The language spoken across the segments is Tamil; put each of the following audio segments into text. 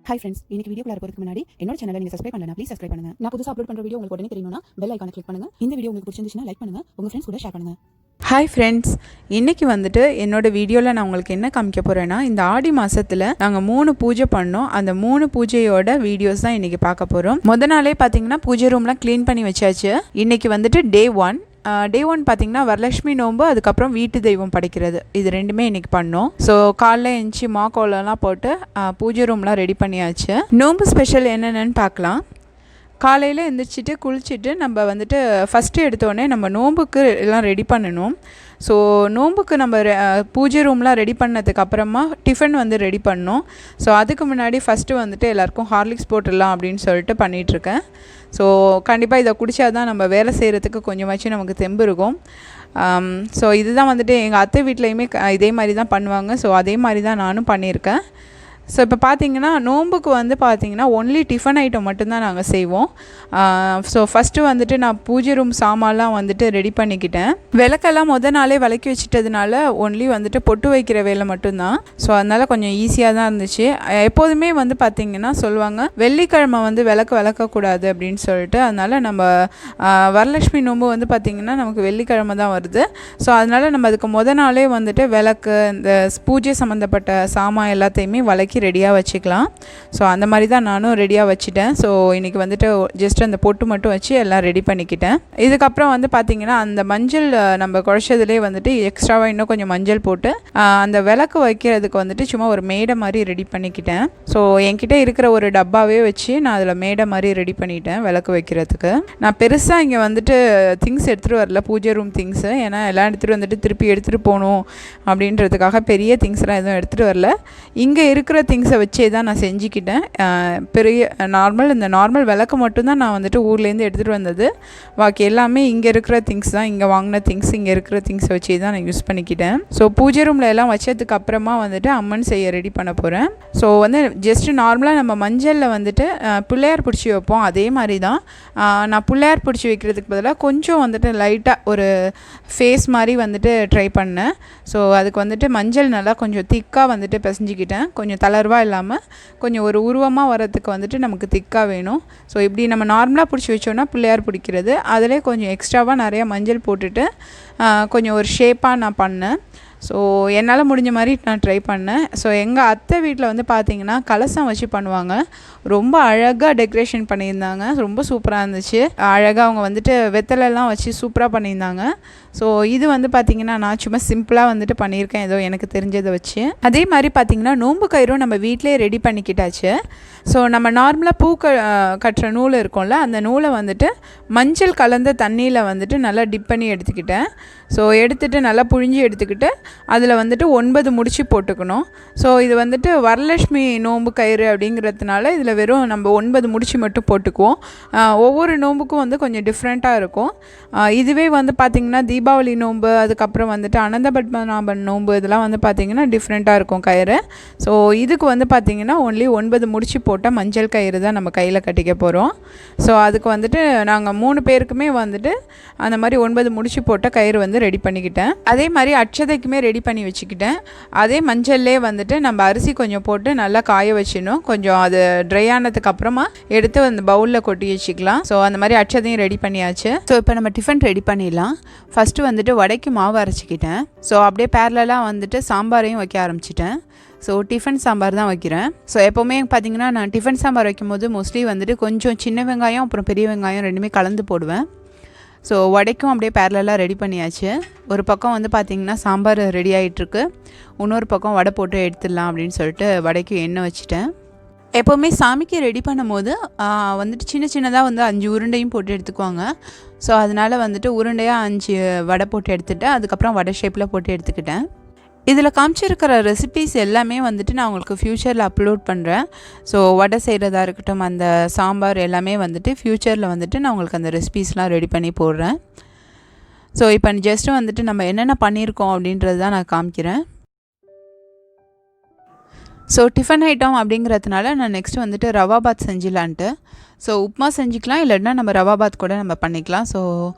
ஹாய் ஃப்ரெண்ட்ஸ், இன்னைக்கு வீடியோக்குள்ள போறதுக்கு முன்னாடி என்னோட சேனலை நீங்க சப்ஸ்கிரைப் பண்ணலனா ப்ளீஸ் சப்ஸ்கிரைப் பண்ணுங்க. நான் புதுசா அப்லோட் பண்ற வீடியோ உங்களுக்கு உடனே தெரியணும்னா பெல் ஐகானை கிளிக் பண்ணுங்க. இந்த வீடியோ உங்களுக்கு பிடிச்சிருந்துச்சுனா லைக் பண்ணுங்க, உங்க ஃப்ரெண்ட்ஸ் கூட ஷேர் பண்ணுங்க. ஹாய் ஃப்ரெண்ட்ஸ், இன்றைக்கி வந்துட்டு என்னோடய வீடியோவில் நான் உங்களுக்கு என்ன காமிக்க போகிறேன்னா, இந்த ஆடி மாதத்தில் நாங்கள் 3 பூஜை பண்ணோம். அந்த 3 பூஜையோட வீடியோஸ் தான் இன்றைக்கி பார்க்க போகிறோம். முத நாளே பார்த்தீங்கன்னா பூஜை ரூம்லாம் க்ளீன் பண்ணி வச்சாச்சு. இன்றைக்கி வந்துட்டு டே 1 பார்த்திங்கன்னா வரலட்சுமி நோம்பு, அதுக்கப்புறம் வீட்டு தெய்வம் படைக்கிறது, இது ரெண்டுமே இன்றைக்கி பண்ணோம். ஸோ காலைல எழுந்துச்சி கோலம்லாம் போட்டு பூஜை ரூம்லாம் ரெடி பண்ணியாச்சு. நோம்பு ஸ்பெஷல் என்னென்னு பார்க்கலாம். காலையில் எழுந்திரிச்சிட்டு குளிச்சுட்டு நம்ம வந்துட்டு ஃபஸ்ட்டு எடுத்தோடனே நம்ம நோம்புக்கு எல்லாம் ரெடி பண்ணணும். ஸோ நோம்புக்கு நம்ம பூஜை ரூம்லாம் ரெடி பண்ணதுக்கப்புறமா டிஃபன் வந்து ரெடி பண்ணோம். ஸோ அதுக்கு முன்னாடி ஃபஸ்ட்டு வந்துட்டு எல்லாேருக்கும் ஹார்லிக்ஸ் போட்டுடலாம் அப்படின்னு சொல்லிட்டு பண்ணிகிட்ருக்கேன். ஸோ கண்டிப்பாக இதை குடித்தா தான் நம்ம வேலை செய்கிறதுக்கு கொஞ்சமாச்சும் நமக்கு தெம்பு இருக்கும். ஸோ இதுதான் வந்துட்டு எங்கள் அத்தை வீட்லேயுமே இதே மாதிரி தான் பண்ணுவாங்க. ஸோ அதே மாதிரி தான் நானும் பண்ணியிருக்கேன். ஸோ இப்போ பார்த்தீங்கன்னா நோம்புக்கு வந்து பார்த்திங்கன்னா ஒன்லி டிஃபன் ஐட்டம் மட்டும்தான் நாங்கள் செய்வோம். ஸோ ஃபஸ்ட்டு வந்துட்டு நான் பூஜை ரூம் சாமான்லாம் வந்துட்டு ரெடி பண்ணிக்கிட்டேன். விளக்கெல்லாம் நாளே விளக்கி வச்சுட்டதுனால ஒன்லி வந்துட்டு பொட்டு வைக்கிற வேலை மட்டும்தான். ஸோ அதனால் கொஞ்சம் ஈஸியாக தான் இருந்துச்சு. எப்போதுமே வந்து பார்த்திங்கன்னா சொல்லுவாங்க வெள்ளிக்கிழமை வந்து விளக்கக்கூடாது அப்படின்னு சொல்லிட்டு. அதனால் நம்ம வரலட்சுமி நோம்பு வந்து பார்த்திங்கன்னா நமக்கு வெள்ளிக்கிழமை தான் வருது. ஸோ அதனால் நம்ம அதுக்கு நாளே வந்துட்டு விளக்கு, இந்த பூஜை சம்மந்தப்பட்ட சாமான் எல்லாத்தையுமே விளக்கி ரெடியாக வச்சுக்கலாம். ஸோ அந்த மாதிரி தான் நானும் ரெடியாக வச்சுட்டேன். ஸோ இன்றைக்கி வந்துட்டு ஜஸ்ட் அந்த பொட்டு மட்டும் வச்சு எல்லாம் ரெடி பண்ணிக்கிட்டேன். இதுக்கப்புறம் வந்து பார்த்திங்கன்னா அந்த மஞ்சள் நம்ம குழச்சதுலேயே வந்துட்டு எக்ஸ்ட்ராவாக இன்னும் கொஞ்சம் மஞ்சள் போட்டு அந்த விளக்கு வைக்கிறதுக்கு வந்துட்டு சும்மா ஒரு மேடை மாதிரி ரெடி பண்ணிக்கிட்டேன். ஸோ என்கிட்ட இருக்கிற ஒரு டப்பாவே வச்சு நான் அதில் மேடை மாதிரி ரெடி பண்ணிட்டேன் விளக்கு வைக்கிறதுக்கு. நான் பெருசாக இங்கே வந்துட்டு திங்ஸ் எடுத்துகிட்டு வரல, பூஜை ரூம் திங்ஸு. ஏன்னா எல்லாம் எடுத்துகிட்டு வந்துட்டு திருப்பி எடுத்துகிட்டு போகணும் அப்படின்றதுக்காக பெரிய திங்ஸ்லாம் எதுவும் எடுத்துகிட்டு வரல. இங்கே இருக்கிற திங்ஸை வச்சே தான் நான் செஞ்சுக்கிட்டேன். பெரிய இந்த நார்மல் விளக்கு மட்டும்தான் நான் வந்துட்டு ஊர்லேருந்து எடுத்துகிட்டு வந்தது. பாக்கி எல்லாமே இங்கே இருக்கிற திங்ஸ் தான், இங்கே வாங்கின திங்ஸ், இங்கே இருக்கிற திங்ஸை வச்சே தான் நான் யூஸ் பண்ணிக்கிட்டேன். ஸோ பூஜை ரூமில் எல்லாம் வச்சதுக்கு அப்புறமா வந்துட்டு அம்மன் செய்ய ரெடி பண்ண போகிறேன். ஸோ வந்து ஜஸ்ட்டு நார்மலாக நம்ம மஞ்சளில் வந்துட்டு பிள்ளையார் பிடிச்சி வைப்போம், அதே மாதிரி தான் நான் பிள்ளையார் பிடிச்சி வைக்கிறதுக்கு பதிலாக கொஞ்சம் வந்துட்டு லைட்டாக ஒரு ஃபேஸ் மாதிரி வந்துட்டு ட்ரை பண்ணேன். ஸோ அதுக்கு வந்துட்டு மஞ்சள் நல்லா கொஞ்சம் திக்காக வந்துட்டு பிசைஞ்சிக்கிட்டேன். கொஞ்சம் தளர்வாக இல்லாமல் கொஞ்சம் ஒரு உருவமாக வரத்துக்கு வந்துட்டு நமக்கு திக்காக வேணும். ஸோ இப்படி நம்ம நார்மலாக பிடிச்சி வச்சோன்னா பிள்ளையார் பிடிக்கிறது, அதிலே கொஞ்சம் எக்ஸ்ட்ராவாக நிறையா மஞ்சள் போட்டுட்டு கொஞ்சம் ஒரு ஷேப்பாக நான் பண்ணேன். ஸோ என்னால் முடிஞ்ச மாதிரி நான் ட்ரை பண்ணேன். ஸோ எங்கள் அத்தை வீட்டில் வந்து பார்த்திங்கன்னா கலசம் வச்சு பண்ணுவாங்க. ரொம்ப அழகாக டெக்கரேஷன் பண்ணியிருந்தாங்க, ரொம்ப சூப்பராக இருந்துச்சு. அழகாக அவங்க வந்துட்டு வெத்தலைலாம் வச்சு சூப்பராக பண்ணியிருந்தாங்க. ஸோ இது வந்து பார்த்திங்கன்னா நான் சும்மா சிம்பிளாக வந்துட்டு பண்ணியிருக்கேன், ஏதோ எனக்கு தெரிஞ்சதை வச்சு. அதே மாதிரி பார்த்திங்கன்னா நோம்பு கயிறும் நம்ம வீட்டிலே ரெடி பண்ணிக்கிட்டாச்சு. ஸோ நம்ம நார்மலாக பூ கட்டுற நூல் இருக்கும்ல, அந்த நூலை வந்துட்டு மஞ்சள் கலந்த தண்ணியில் வந்துட்டு நல்லா டிப் பண்ணி எடுத்துக்கிட்டேன். ஸோ எடுத்துகிட்டு நல்லா புழிஞ்சி எடுத்துக்கிட்டு அதில் வந்துட்டு 9 முடிச்சு போட்டுக்கணும். ஸோ இது வந்துட்டு வரலட்சுமி நோம்பு கயிறு அப்படிங்கிறதுனால இதில் வெறும் நம்ம 9 முடிச்சு மட்டும் போட்டுக்குவோம். ஒவ்வொரு நோம்புக்கும் வந்து கொஞ்சம் டிஃப்ரெண்ட்டாக இருக்கும். இதுவே வந்து பார்த்திங்கன்னா தீபாவளி நோம்பு, அதுக்கப்புறம் வந்துட்டு அனந்த பத்மநாபன் நோம்பு, இதெல்லாம் வந்து பார்த்திங்கன்னா டிஃப்ரெண்ட்டாக இருக்கும் கயிறு. ஸோ இதுக்கு வந்து பார்த்திங்கன்னா ஒன்லி 9 முடிச்சு போட்டால் மஞ்சள் கயிறு தான் நம்ம கையில் கட்டிக்க போகிறோம். ஸோ அதுக்கு வந்துட்டு நாங்கள் 3 பேருக்குமே வந்துட்டு அந்த மாதிரி 9 முடிச்சு போட்ட கயிறு வந்து ரெடி பண்ணிக்கிட்டேன். அதே மாதிரி அட்சதைக்குமே ரெடி பண்ணி வச்சுக்கிட்டேன். அதே மஞ்சள்லே வந்துட்டு நம்ம அரிசி கொஞ்சம் போட்டு நல்லா காய வச்சிடணும். கொஞ்சம் அது ட்ரை ஆனதுக்கு அப்புறமா எடுத்து அந்த பவுலில் கொட்டி வச்சுக்கலாம். ஸோ அந்த மாதிரி அட்சதையும் ரெடி பண்ணியாச்சு. ஸோ இப்போ நம்ம டிஃபன் ரெடி பண்ணிடலாம். ஃபஸ்ட்டு வந்துட்டு வடைக்கு மாவு அரைச்சிக்கிட்டேன். ஸோ அப்படியே பேரலாக வந்துட்டு சாம்பாரையும் வைக்க ஆரம்பிச்சிட்டேன். ஸோ டிஃபன் சாம்பார் தான் வைக்கிறேன். ஸோ எப்போவுமே பார்த்திங்கன்னா நான் டிஃபன் சாம்பார் வைக்கும்போது மோஸ்ட்லி வந்துட்டு கொஞ்சம் சின்ன வெங்காயம் அப்புறம் பெரிய வெங்காயம் ரெண்டுமே கலந்து போடுவேன். ஸோ வடைக்கும் அப்படியே பேரலாக ரெடி பண்ணியாச்சு. ஒரு பக்கம் வந்து பார்த்திங்கன்னா சாம்பார் ரெடி ஆகிட்டுருக்கு, இன்னொரு பக்கம் வடை போட்டு எடுத்துடலாம் அப்படின்னு சொல்லிட்டு வடைக்கு எண்ணெய் வச்சுட்டேன். எப்போவுமே சாமிக்கு ரெடி பண்ணும்போது வந்துட்டு சின்ன சின்னதாக வந்து 5 உருண்டையும் போட்டு எடுத்துக்குவாங்க. ஸோ அதனால் வந்துட்டு உருண்டையாக 5 வடை போட்டு எடுத்துகிட்டு அதுக்கப்புறம் வடை ஷேப்பில் போட்டு எடுத்துக்கிட்டேன். இதில் காமிச்சிருக்கிற ரெசிபீஸ் எல்லாமே வந்துட்டு நான் உங்களுக்கு ஃப்யூச்சரில் அப்லோட் பண்ணுறேன். ஸோ வடை செய்கிறதா இருக்கட்டும், அந்த சாம்பார் எல்லாமே வந்துட்டு ஃப்யூச்சரில் வந்துட்டு நான் உங்களுக்கு அந்த ரெசிபீஸ்லாம் ரெடி பண்ணி போடுறேன். ஸோ இப்போ ஜஸ்ட்டு வந்துட்டு நம்ம என்னென்ன பண்ணியிருக்கோம் அப்படின்றது தான் நான் காமிக்கிறேன். ஸோ டிஃபன் ஐட்டம் அப்படிங்கிறதுனால நான் நெக்ஸ்ட்டு வந்துட்டு ரவா பாத் செஞ்சிடலான்ட்டு. ஸோ உப்புமா செஞ்சுக்கலாம், இல்லைன்னா நம்ம ரவா பாத் கூட நம்ம பண்ணிக்கலாம். ஸோ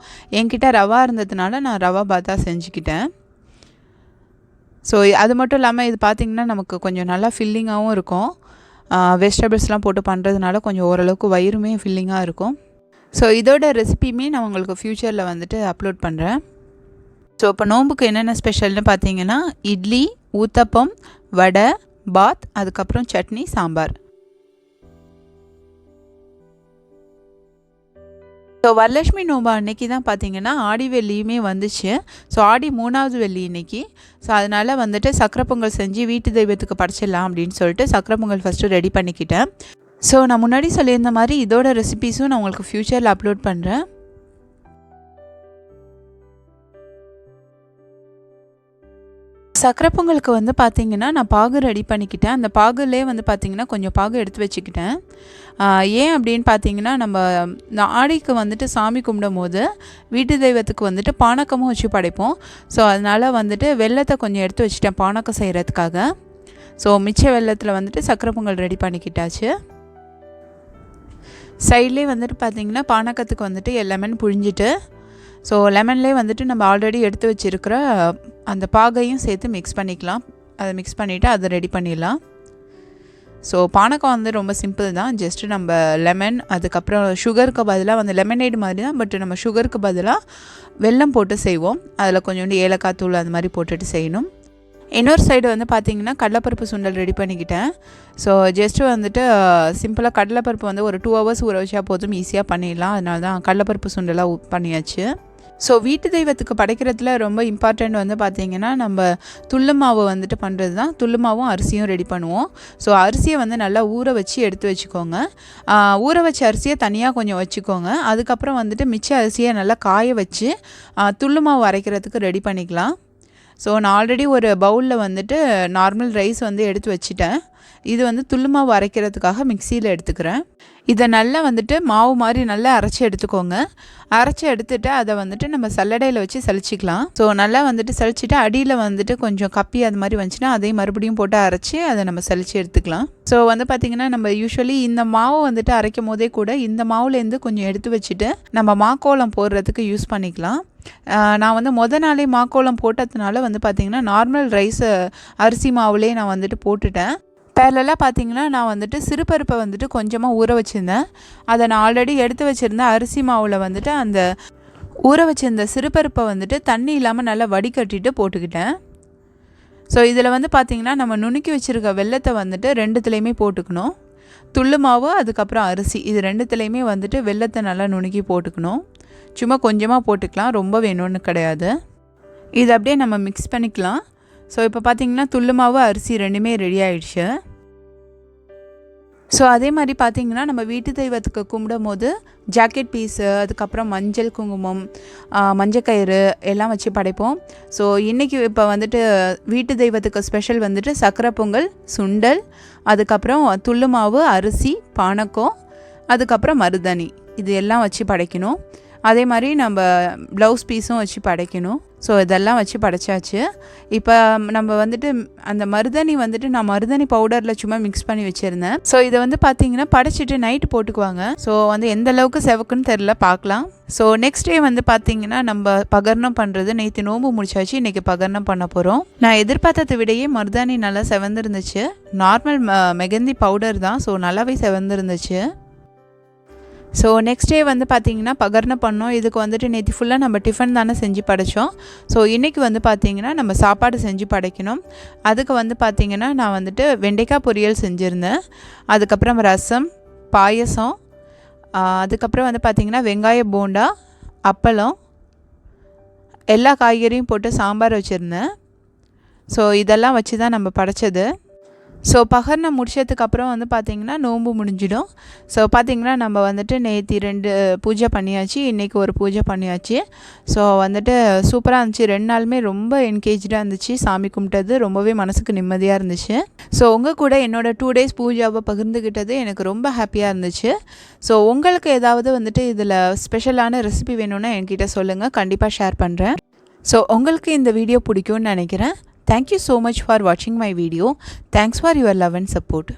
என்கிட்ட ரவா இருந்ததுனால நான் ரவா பாத்தாக செஞ்சுக்கிட்டேன். ஸோ அது மட்டும் இல்லாமல் இது பார்த்திங்கன்னா நமக்கு கொஞ்சம் நல்லா ஃபில்லிங்காகவும் இருக்கும். வெஜிடபிள்ஸ்லாம் போட்டு பண்ணுறதுனால கொஞ்சம் ஓரளவுக்கு வயிறுமே ஃபில்லிங்காக இருக்கும். ஸோ இதோட ரெசிபியுமே நான் உங்களுக்கு ஃப்யூச்சரில் வந்துட்டு அப்லோட் பண்ணுறேன். ஸோ இப்போ நோம்புக்கு என்னென்ன ஸ்பெஷல்னு பார்த்தீங்கன்னா இட்லி, ஊத்தப்பம், வடை, பாத், அதுக்கப்புறம் சட்னி, சாம்பார். ஸோ வரலட்சுமி நோம்பு அன்னைக்கு தான் பார்த்தீங்கன்னா ஆடி வெள்ளியுமே வந்துச்சு. ஸோ ஆடி 3வது வெள்ளி இன்னைக்கு. ஸோ அதனால் வந்துட்டு சக்கரை பொங்கல் செஞ்சு வீட்டு தெய்வத்துக்கு படைச்சிடலாம் அப்படின்னு சொல்லிட்டு சக்கரை பொங்கல் ஃபஸ்ட்டு ரெடி பண்ணிக்கிட்டேன். ஸோ நான் முன்னாடி சொல்லியிருந்த மாதிரி இதோட ரெசிபீஸும் நான் உங்களுக்கு ஃப்யூச்சரில் அப்லோட் பண்ணுறேன். சக்கரை பொங்கலுக்கு வந்து பார்த்திங்கன்னா நான் பாகு ரெடி பண்ணிக்கிட்டேன். அந்த பாகுலேயே வந்து பார்த்திங்கன்னா கொஞ்சம் பாகு எடுத்து வச்சுக்கிட்டேன். ஏன் அப்படின்னு பார்த்தீங்கன்னா நம்ம ஆடிக்கு வந்துட்டு சாமி கும்பிடும் போது வீட்டு தெய்வத்துக்கு வந்துட்டு பானக்கமும் வச்சு படைப்போம். ஸோ அதனால் வந்துட்டு வெல்லத்தை கொஞ்சம் எடுத்து வச்சுட்டேன் பானக்கம் செய்கிறதுக்காக. ஸோ மிச்ச வெல்லத்தில் வந்துட்டு சக்கரை பொங்கல் ரெடி பண்ணிக்கிட்டாச்சு. சைட்லேயே வந்துட்டு பார்த்திங்கன்னா பானக்கத்துக்கு வந்துட்டு லெமன் புழிஞ்சிட்டு ஸோ லெமன்லேயே வந்துட்டு நம்ம ஆல்ரெடி எடுத்து வச்சுருக்கிற அந்த பாகையும் சேர்த்து மிக்ஸ் பண்ணிக்கலாம். அதை மிக்ஸ் பண்ணிவிட்டு அதை ரெடி பண்ணிடலாம். ஸோ பானக்கம் வந்து ரொம்ப சிம்பிள் தான். ஜஸ்ட்டு நம்ம லெமன், அதுக்கப்புறம் சுகருக்கு பதிலாக வந்து லெமனேடு மாதிரி தான், பட் நம்ம சுகருக்கு பதிலாக வெல்லம் போட்டு செய்வோம். அதில் கொஞ்சோண்டு ஏலக்காய் தூள் அது மாதிரி போட்டுட்டு செய்யணும். இன்னொரு சைடு வந்து பார்த்திங்கன்னா கடலைப்பருப்பு சுண்டல் ரெடி பண்ணிக்கிட்டேன். ஸோ ஜஸ்ட்டு வந்துட்டு சிம்பிளாக கடலைப்பருப்பு வந்து ஒரு 2 hours ஊற வச்சா போதும், ஈஸியாக பண்ணிடலாம். அதனால தான் கடலைப்பருப்பு சுண்டலாக பண்ணியாச்சு. ஸோ வீட்டு தெய்வத்துக்கு படைக்கிறதுல ரொம்ப இம்பார்ட்டண்ட் வந்து பார்த்திங்கன்னா நம்ம துள்ளு மாவு வந்துட்டு பண்ணுறது தான். துள்ளு மாவும் அரிசியும் ரெடி பண்ணுவோம். ஸோ அரிசியை வந்து நல்லா ஊற வச்சு எடுத்து வச்சுக்கோங்க. ஊற வச்ச அரிசியை தனியாக கொஞ்சம் வச்சுக்கோங்க. அதுக்கப்புறம் வந்துட்டு மிச்ச அரிசியை நல்லா காய வச்சு துள்ளு மாவு அரைக்கிறதுக்கு ரெடி பண்ணிக்கலாம். ஸோ நான் ஆல்ரெடி ஒரு பவுலில் வந்துட்டு நார்மல் ரைஸ் வந்து எடுத்து வச்சுட்டேன். இது வந்து துள்ளு மாவு அரைக்கிறதுக்காக மிக்சியில் எடுத்துக்கிறேன். இதை நல்லா வந்துட்டு மாவு மாதிரி நல்லா அரைச்சி எடுத்துக்கோங்க. அரைச்சி எடுத்துகிட்டு அதை வந்துட்டு நம்ம சல்லடையில் வச்சு சலிச்சிக்கலாம். ஸோ நல்லா வந்துட்டு சலிச்சிட்டு அடியில் வந்துட்டு கொஞ்சம் கப்பி அது மாதிரி வந்துச்சுன்னா அதையும் மறுபடியும் போட்டு அரைச்சி அதை நம்ம சலிச்சு எடுத்துக்கலாம். ஸோ வந்து பார்த்திங்கன்னா நம்ம யூஸ்வலி இந்த மாவு வந்துட்டு அரைக்கும் போதே கூட இந்த மாவுலேருந்து கொஞ்சம் எடுத்து வச்சுட்டு நம்ம மாக்கோலம் போடுறதுக்கு யூஸ் பண்ணிக்கலாம். நான் வந்து நாளே மாக்கோலம் போட்டதுனால வந்து பார்த்திங்கன்னா நார்மல் ரைஸ் அரிசி மாவுலேயே நான் வந்துட்டு போட்டுட்டேன். பேரலாக பார்த்திங்கன்னா நான் வந்துட்டு சிறுபருப்பை வந்துட்டு கொஞ்சமாக ஊற வச்சுருந்தேன். அதை நான் ஆல்ரெடி எடுத்து வச்சுருந்தேன் அரிசி மாவில் வந்துட்டு அந்த ஊற வச்சுருந்த சிறுபருப்பை வந்துட்டு தண்ணி இல்லாமல் நல்லா வடிகட்டிட்டு போட்டுக்கிட்டேன். ஸோ இதில் வந்து பார்த்திங்கன்னா நம்ம நுணுக்கி வச்சுருக்க வெல்லத்தை வந்துட்டு ரெண்டுத்துலேயுமே போட்டுக்கணும். துள்ளு மாவு அதுக்கப்புறம் அரிசி இது ரெண்டுத்துலேயுமே வந்துட்டு வெல்லத்தை நல்லா நுணுக்கி போட்டுக்கணும். சும்மா கொஞ்சமாக போட்டுக்கலாம், ரொம்ப வேணும்னு கிடையாது. இது அப்படியே நம்ம மிக்ஸ் பண்ணிக்கலாம். ஸோ இப்போ பார்த்திங்கன்னா துள்ளு மாவு அரிசி ரெண்டுமே ரெடி ஆகிடுச்சு. ஸோ அதே மாதிரி பார்த்திங்கன்னா நம்ம வீட்டு தெய்வத்துக்கு கும்பிடும் போது ஜாக்கெட் பீஸு, அதுக்கப்புறம் மஞ்சள் குங்குமம், மஞ்சள் கயிறு எல்லாம் வச்சு படைப்போம். ஸோ இன்றைக்கி இப்போ வந்துட்டு வீட்டு தெய்வத்துக்கு ஸ்பெஷல் வந்துட்டு சக்கரை பொங்கல், சுண்டல், அதுக்கப்புறம் துள்ளு மாவு, அரிசி, பானக்கம், அதுக்கப்புறம் மருதாணி இது எல்லாம் வச்சு படைக்கணும். அதே மாதிரி நம்ம ப்ளவுஸ் பீஸும் வச்சு படைக்கணும். ஸோ இதெல்லாம் வச்சு படைச்சாச்சு. இப்போ நம்ம வந்துட்டு அந்த மருதாணி வந்துட்டு நான் மருதாணி பவுடரில் சும்மா மிக்ஸ் பண்ணி வச்சுருந்தேன். ஸோ இதை வந்து பார்த்திங்கன்னா படைச்சிட்டு நைட்டு போட்டுக்குவாங்க. ஸோ வந்து எந்த அளவுக்கு செவக்குன்னு தெரில, பார்க்கலாம். ஸோ நெக்ஸ்ட் டே வந்து பார்த்திங்கன்னா நம்ம பகர்ணம் பண்ணுறது. நேற்று நோம்பு முடிச்சாச்சு, இன்றைக்கி பகர்ணம் பண்ண போகிறோம். நான் எதிர்பார்த்ததை விடையே மருதாணி நல்லா செவந்துருந்துச்சு. நார்மல் மெகந்தி பவுடர் தான், ஸோ நல்லாவே செவந்துருந்துச்சு. ஸோ நெக்ஸ்ட் டே வந்து பார்த்திங்கன்னா பகர்ணம் பண்ணோம். இதுக்கு வந்துட்டு நேற்று ஃபுல்லாக நம்ம டிஃபன் தானே செஞ்சு படைச்சோம். ஸோ இன்றைக்கி வந்து பார்த்திங்கன்னா நம்ம சாப்பாடு செஞ்சு படைக்கணும். அதுக்கு வந்து பார்த்திங்கன்னா நான் வந்துட்டு வெண்டைக்காய் பொரியல் செஞ்சுருந்தேன். அதுக்கப்புறம் ரசம், பாயசம், அதுக்கப்புறம் வந்து பார்த்திங்கன்னா வெங்காய போண்டா, அப்பளம், எல்லா காய்கறியும் போட்டு சாம்பார் வச்சுருந்தேன். ஸோ இதெல்லாம் வச்சு தான் நம்ம படைச்சது. ஸோ பகர்ணம் முடிச்சதுக்கப்புறம் வந்து பார்த்திங்கன்னா நோம்பு முடிஞ்சிடும். ஸோ பார்த்திங்கன்னா நம்ம வந்துட்டு நேற்று 2 பூஜை பண்ணியாச்சு, இன்றைக்கி ஒரு பூஜை பண்ணியாச்சு. ஸோ வந்துட்டு சூப்பராக இருந்துச்சு. 2 நாளுமே ரொம்ப என்கேஜாக இருந்துச்சு. சாமி கும்பிட்டது ரொம்பவே மனசுக்கு நிம்மதியாக இருந்துச்சு. ஸோ உங்கள் கூட என்னோடய 2 days பூஜாவை பகிர்ந்துக்கிட்டது எனக்கு ரொம்ப ஹாப்பியாக இருந்துச்சு. ஸோ உங்களுக்கு ஏதாவது வந்துட்டு இதில் ஸ்பெஷலான ரெசிபி வேணும்னா என்கிட்ட சொல்லுங்கள், கண்டிப்பாக ஷேர் பண்ணுறேன். ஸோ உங்களுக்கு இந்த வீடியோ பிடிக்கும்னு நினைக்கிறேன். Thank you so much for watching my video. Thanks for your love and support.